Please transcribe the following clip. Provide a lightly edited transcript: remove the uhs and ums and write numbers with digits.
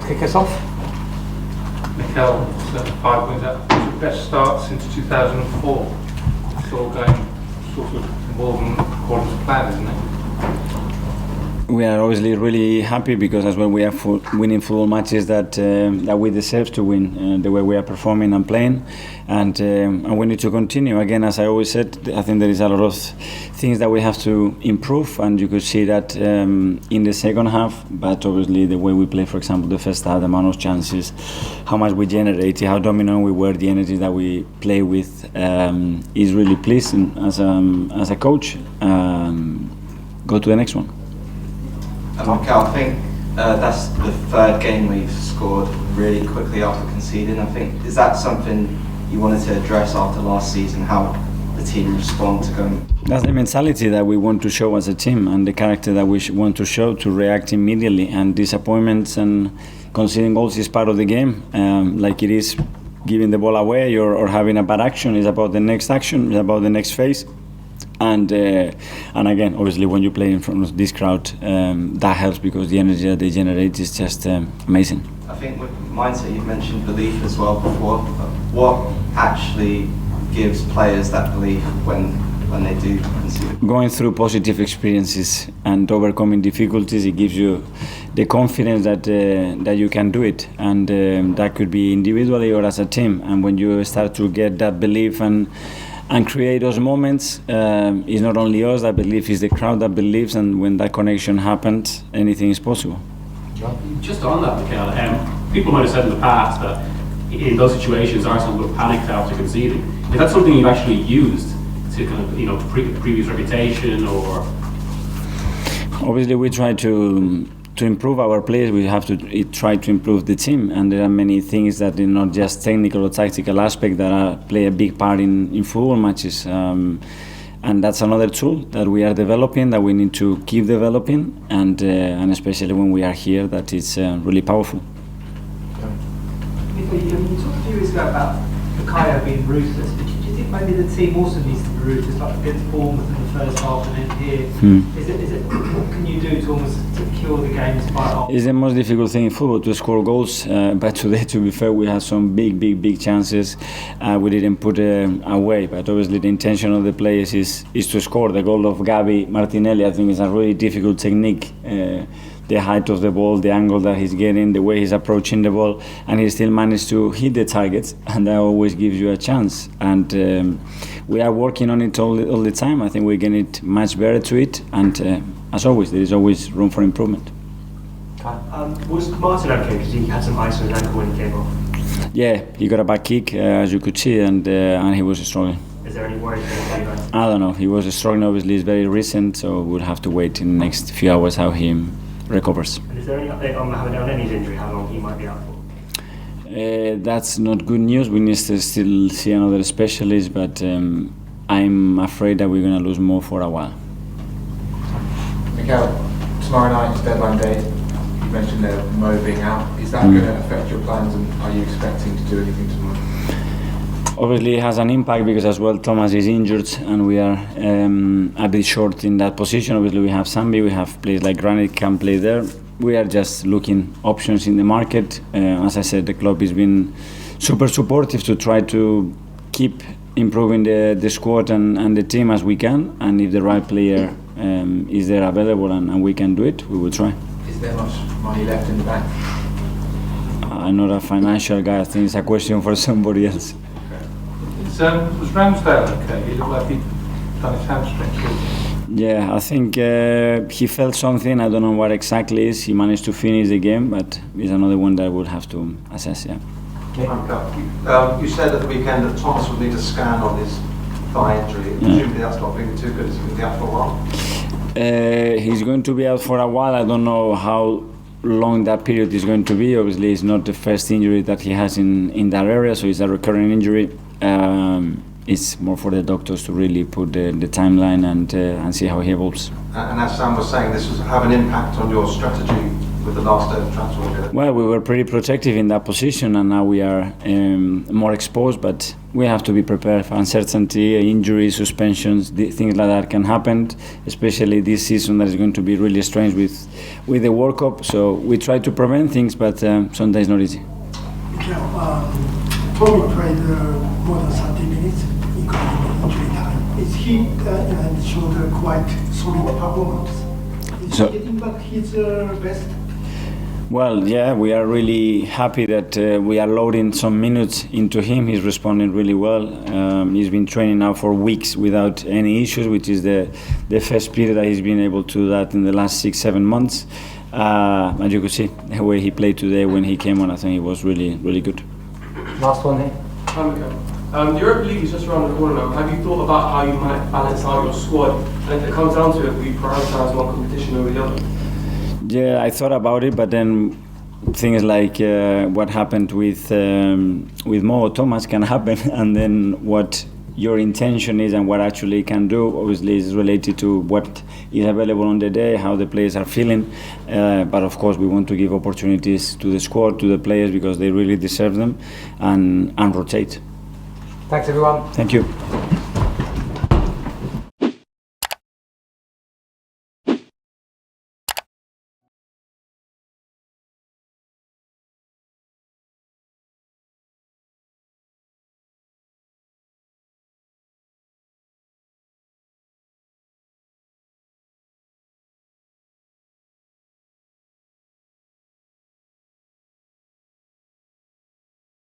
Kick us off. Mikel, 5 wins. That was your best start since 2004. It's all going sort of more than according to plan, isn't it? We are obviously really happy because as well we are winning football matches that we deserve to win the way we are performing and playing, and we need to continue. Again, as I always said, I think there is a lot of things that we have to improve, and you could see that in the second half. But obviously the way we play, for example, the first half, the amount of chances, how much we generated, how dominant we were, the energy that we play with is really pleasing as a coach. Go to the next one. Mikel, I think that's the third game we've scored really quickly after conceding. I think, is that something you wanted to address after last season, how the team respond to going? That's the mentality that we want to show as a team, and the character that we want to show, to react immediately. And disappointments and conceding goals is part of the game, like it is giving the ball away or having a bad action. Is about the next action, is about the next phase. And again, obviously, when you play in front of this crowd, that helps because the energy that they generate is just amazing. I think with mindset, you've mentioned belief as well before. What actually gives players that belief when they do concede? Going through positive experiences and overcoming difficulties, it gives you the confidence that you can do it, and that could be individually or as a team. And when you start to get that belief and create those moments, it's not only us that believe, it's the crowd that believes, and when that connection happens, anything is possible. Just on that, Mikel, people might have said in the past that in those situations Arsenal would have panicked after conceding. Is that something you've actually used to kind of, previous reputation, or? Obviously, we try to improve our players. We have to try to improve the team, and there are many things that are not just technical or tactical aspect that play a big part in football matches, and that's another tool that we are developing, that we need to keep developing, and especially when we are here, that is really powerful. You talked a few weeks ago about Bukayo being ruthless, but do you think maybe the team also needs to be ruthless, like against Bournemouth in the first half and then here? Is it what can you do to almost secure the games by half? It's the most difficult thing in football, to score goals, but today, to be fair, we had some big chances. We didn't put away, but obviously the intention of the players is to score. The goal of Gabi Martinelli, I think, is a really difficult technique. The height of the ball, the angle that he's getting, the way he's approaching the ball, and he still managed to hit the targets, and that always gives you a chance. And we are working on it all the time. I think we're getting much better to it, and as always, there is always room for improvement. Was Martin okay because he had some ice on his ankle when he came off? Yeah, he got a back kick, as you could see, and he was struggling. Is there any worry for you guys? I don't know. He was struggling. Obviously, it's very recent, so we'll have to wait in the next few hours how he recovers. And is there any update on Mohamed El-Neni's injury, how long he might be out for? That's not good news. We need to still see another specialist, but I'm afraid that we're going to lose more for a while. Mikel, tomorrow night is deadline day. You mentioned Mo being out. Is that going to affect your plans, and are you expecting to do anything tomorrow? Obviously, it has an impact because as well Thomas is injured, and we are a bit short in that position. Obviously, we have Sambi, we have players like Granit can play there. We are just looking options in the market. As I said, the club has been super supportive to try to keep improving the squad and the team as we can. And if the right player is there available and we can do it, we will try. Is there much money left in the bank? I'm not a financial guy. I think it's a question for somebody else. Was Ramsdale okay? He looked like he'd done his hamstring. Yeah, I think he felt something. I don't know what exactly is. He managed to finish the game, but it's another one that we'll have to assess. Yeah. You said at the weekend that Thomas would need a scan on his thigh injury. Presumably that's not being too good. Is he going to be out for a while? He's going to be out for a while. I don't know how long that period is going to be. Obviously, it's not the first injury that he has in that area, so it's a recurring injury. It's more for the doctors to really put the timeline and see how he evolves. And as Sam was saying, this will have an impact on your strategy with the last day of the transfer window? Well, we were pretty protective in that position, and now we are more exposed. But we have to be prepared for uncertainty, injuries, suspensions, things like that can happen, especially this season that is going to be really strange with the World Cup. So we try to prevent things, but sometimes not easy. Tommy played more than 30 minutes, including injury time. Is he and showed a quite solid performance? Is he getting back his best? Well, yeah, we are really happy that we are loading some minutes into him. He's responding really well. He's been training now for weeks without any issues, which is the first period that he's been able to do that in the last 6-7 months. And you could see the way he played today when he came on. I think he was really, really good. Last one here. Hi, Mikel. The Europa League is just around the corner now. Have you thought about how you might balance out your squad? And if it comes down to it, will you prioritise one competition over the other? Yeah, I thought about it, but then things like what happened with Mo or Thomas can happen, and then what your intention is and what actually can do obviously is related to what is available on the day, how the players are feeling. But of course we want to give opportunities to the squad, to the players, because they really deserve them, and rotate. Thanks everyone. Thank you.